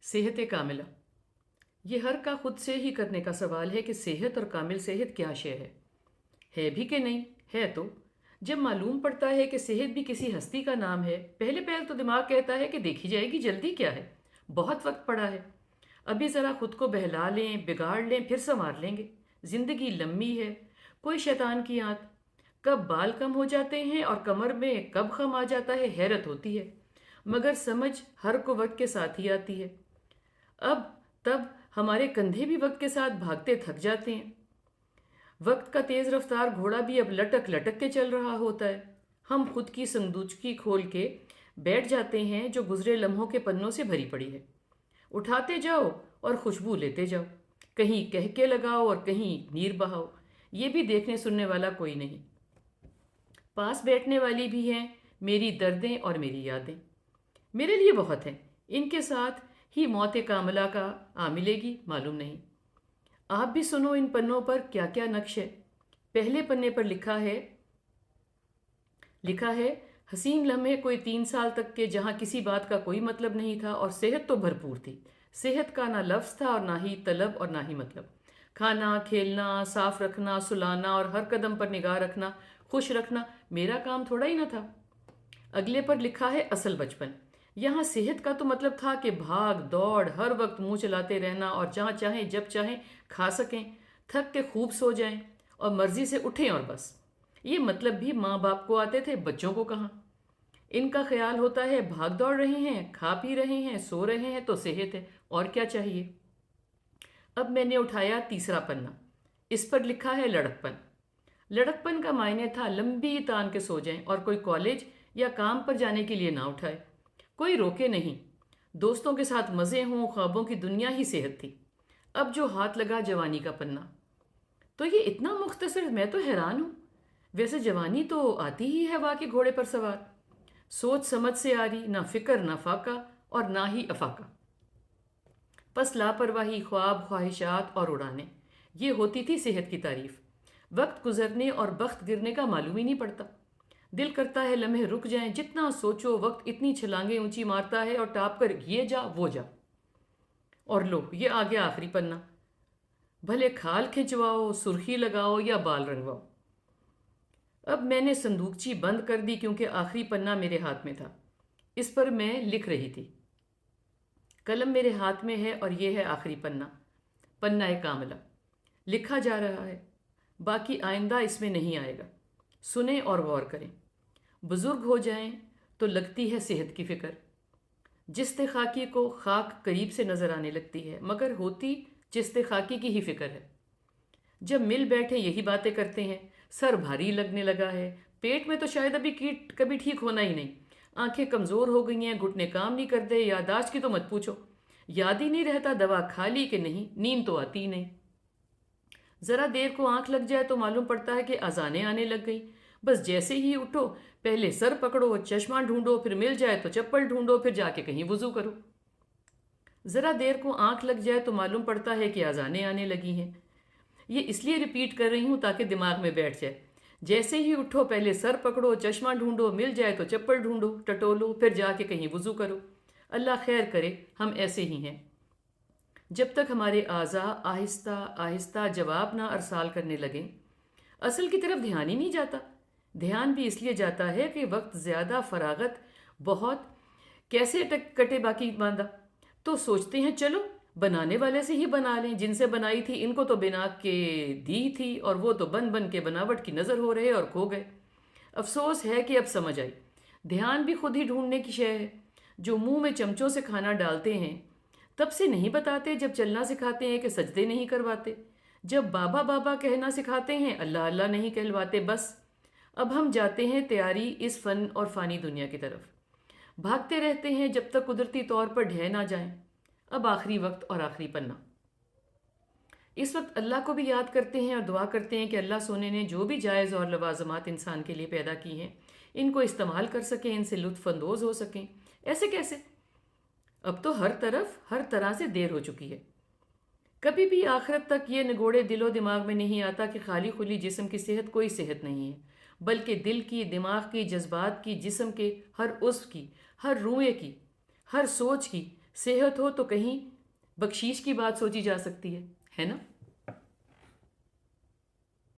صحت کاملہ، یہ ہر کا خود سے ہی کرنے کا سوال ہے کہ صحت اور کامل صحت کیا شے ہے بھی کہ نہیں؟ ہے تو جب معلوم پڑتا ہے کہ صحت بھی کسی ہستی کا نام ہے، پہلے پہل تو دماغ کہتا ہے کہ دیکھی جائے گی، جلدی کیا ہے، بہت وقت پڑا ہے، ابھی ذرا خود کو بہلا لیں، بگاڑ لیں، پھر سنوار لیں گے، زندگی لمبی ہے، کوئی شیطان کی آنت، کب بال کم ہو جاتے ہیں اور کمر میں کب خم آ جاتا ہے، حیرت ہوتی ہے، مگر سمجھ ہر کو وقت کے ساتھ ہی آتی ہے۔ اب تب ہمارے کندھے بھی وقت کے ساتھ بھاگتے تھک جاتے ہیں، وقت کا تیز رفتار گھوڑا بھی اب لٹک لٹک کے چل رہا ہوتا ہے، ہم خود کی صندوقچی کھول کے بیٹھ جاتے ہیں جو گزرے لمحوں کے پنوں سے بھری پڑی ہے، اٹھاتے جاؤ اور خوشبو لیتے جاؤ، کہیں کہہ کے لگاؤ اور کہیں نیر بہاؤ، یہ بھی دیکھنے سننے والا کوئی نہیں، پاس بیٹھنے والی بھی ہیں میری دردیں اور میری یادیں، میرے لیے بہت ہیں، ان کے ساتھ ہی موت کاملہ کا آ ملے گی معلوم نہیں۔ آپ بھی سنو ان پنوں پر کیا کیا نقش ہے۔ پہلے پنے پر لکھا ہے حسین لمحے کوئی 3 سال تک کے جہاں کسی بات کا کوئی مطلب نہیں تھا اور صحت تو بھرپور تھی، صحت کا نہ لفظ تھا اور نہ ہی طلب اور نہ ہی مطلب، کھانا کھیلنا صاف رکھنا سلانا اور ہر قدم پر نگاہ رکھنا خوش رکھنا میرا کام تھوڑا ہی نہ تھا۔ اگلے پر لکھا ہے اصل بچپن، یہاں صحت کا تو مطلب تھا کہ بھاگ دوڑ ہر وقت منہ چلاتے رہنا اور جہاں چاہیں جب چاہیں کھا سکیں، تھک کے خوب سو جائیں اور مرضی سے اٹھیں اور بس، یہ مطلب بھی ماں باپ کو آتے تھے، بچوں کو کہاں؟ ان کا خیال ہوتا ہے بھاگ دوڑ رہے ہیں، کھا پی رہے ہیں، سو رہے ہیں تو صحت ہے، اور کیا چاہیے؟ اب میں نے اٹھایا تیسرا پنا، اس پر لکھا ہے لڑکپن۔ لڑکپن کا معنی تھا لمبی تان کے سو جائیں اور کوئی کالج یا کام پر جانے کے لیے نہ اٹھائے، کوئی روکے نہیں، دوستوں کے ساتھ مزے ہوں، خوابوں کی دنیا ہی صحت تھی۔ اب جو ہاتھ لگا جوانی کا پنا، تو یہ اتنا مختصر، میں تو حیران ہوں، ویسے جوانی تو آتی ہی ہے واقعی گھوڑے پر سوار، سوچ سمجھ سے آ رہی، نہ فکر نہ فاقہ اور نہ ہی افاقہ، پس لاپرواہی خواب خواہشات اور اڑانے، یہ ہوتی تھی صحت کی تعریف، وقت گزرنے اور بخت گرنے کا معلوم ہی نہیں پڑتا، دل کرتا ہے لمحے رک جائیں، جتنا سوچو وقت اتنی چھلانگیں اونچی مارتا ہے اور ٹاپ کر یہ جا وہ جا، اور لو یہ آ گیا آخری پنا، بھلے کھال کھنچواؤ سرخی لگاؤ یا بال رنگواؤ۔ اب میں نے صندوقچی بند کر دی کیونکہ آخری پنا میرے ہاتھ میں تھا، اس پر میں لکھ رہی تھی، قلم میرے ہاتھ میں ہے اور یہ ہے آخری پنا، پنا کاملہ، لکھا جا رہا ہے، باقی آئندہ اس میں نہیں آئے گا، سنیں اور غور کریں، بزرگ ہو جائیں تو لگتی ہے صحت کی فکر، جست خاکی کو خاک قریب سے نظر آنے لگتی ہے مگر ہوتی جست خاکی کی ہی فکر ہے، جب مل بیٹھے یہی باتیں کرتے ہیں، سر بھاری لگنے لگا ہے، پیٹ میں تو شاید ابھی کیٹ کبھی ٹھیک ہونا ہی نہیں، آنکھیں کمزور ہو گئی ہیں، گھٹنے کام نہیں کرتے، یادداشت کی تو مت پوچھو، یاد ہی نہیں رہتا دوا کھا لی کہ نہیں، نیند تو آتی ہی نہیں، ذرا دیر کو آنکھ لگ جائے تو معلوم پڑتا ہے کہ اذانیں آنے لگ گئی، بس جیسے ہی اٹھو پہلے سر پکڑو چشمہ ڈھونڈو، پھر مل جائے تو چپل ڈھونڈو، پھر جا کے کہیں وضو کرو، ذرا دیر کو آنکھ لگ جائے تو معلوم پڑتا ہے کہ اذانیں آنے لگی ہیں، یہ اس لیے ریپیٹ کر رہی ہوں تاکہ دماغ میں بیٹھ جائے، جیسے ہی اٹھو پہلے سر پکڑو چشمہ ڈھونڈو، مل جائے تو چپل ڈھونڈو ٹٹولو، پھر جا کے کہیں وضو کرو، اللہ خیر کرے ہم ایسے ہی ہیں، جب تک ہمارے اعضاء آہستہ آہستہ جواب نہ ارسال کرنے لگیں، اصل کی طرف دھیان ہی نہیں جاتا، دھیان بھی اس لیے جاتا ہے کہ وقت زیادہ، فراغت بہت، کیسے کٹے باقی ماندہ، تو سوچتے ہیں چلو بنانے والے سے ہی بنا لیں، جن سے بنائی تھی ان کو تو بنا کے دی تھی اور وہ تو بن بن کے بناوٹ کی نظر ہو رہے اور کھو گئے، افسوس ہے کہ اب سمجھ آئی، دھیان بھی خود ہی ڈھونڈنے کی شے ہے، جو منہ میں چمچوں سے کھانا ڈالتے ہیں تب سے نہیں بتاتے، جب چلنا سکھاتے ہیں کہ سجدے نہیں کرواتے، جب بابا بابا کہنا سکھاتے ہیں اللہ اللہ نہیں کہلواتے، بس اب ہم جاتے ہیں تیاری اس فن اور فانی دنیا کی طرف، بھاگتے رہتے ہیں جب تک قدرتی طور پر ڈھہ نہ جائیں، اب آخری وقت اور آخری پنا، اس وقت اللہ کو بھی یاد کرتے ہیں اور دعا کرتے ہیں کہ اللہ سونے نے جو بھی جائز اور لوازمات انسان کے لیے پیدا کی ہیں ان کو استعمال کر سکیں، ان سے لطف اندوز ہو سکیں، ایسے کیسے؟ اب تو ہر طرف ہر طرح سے دیر ہو چکی ہے، کبھی بھی آخرت تک یہ نگوڑے دل و دماغ میں نہیں آتا کہ خالی خلی جسم کی صحت کوئی صحت نہیں ہے، بلکہ دل کی، دماغ کی، جذبات کی، جسم کے ہر عضو کی، ہر روئے کی، ہر سوچ کی صحت ہو تو کہیں بخشیش کی بات سوچی جا سکتی ہے نا؟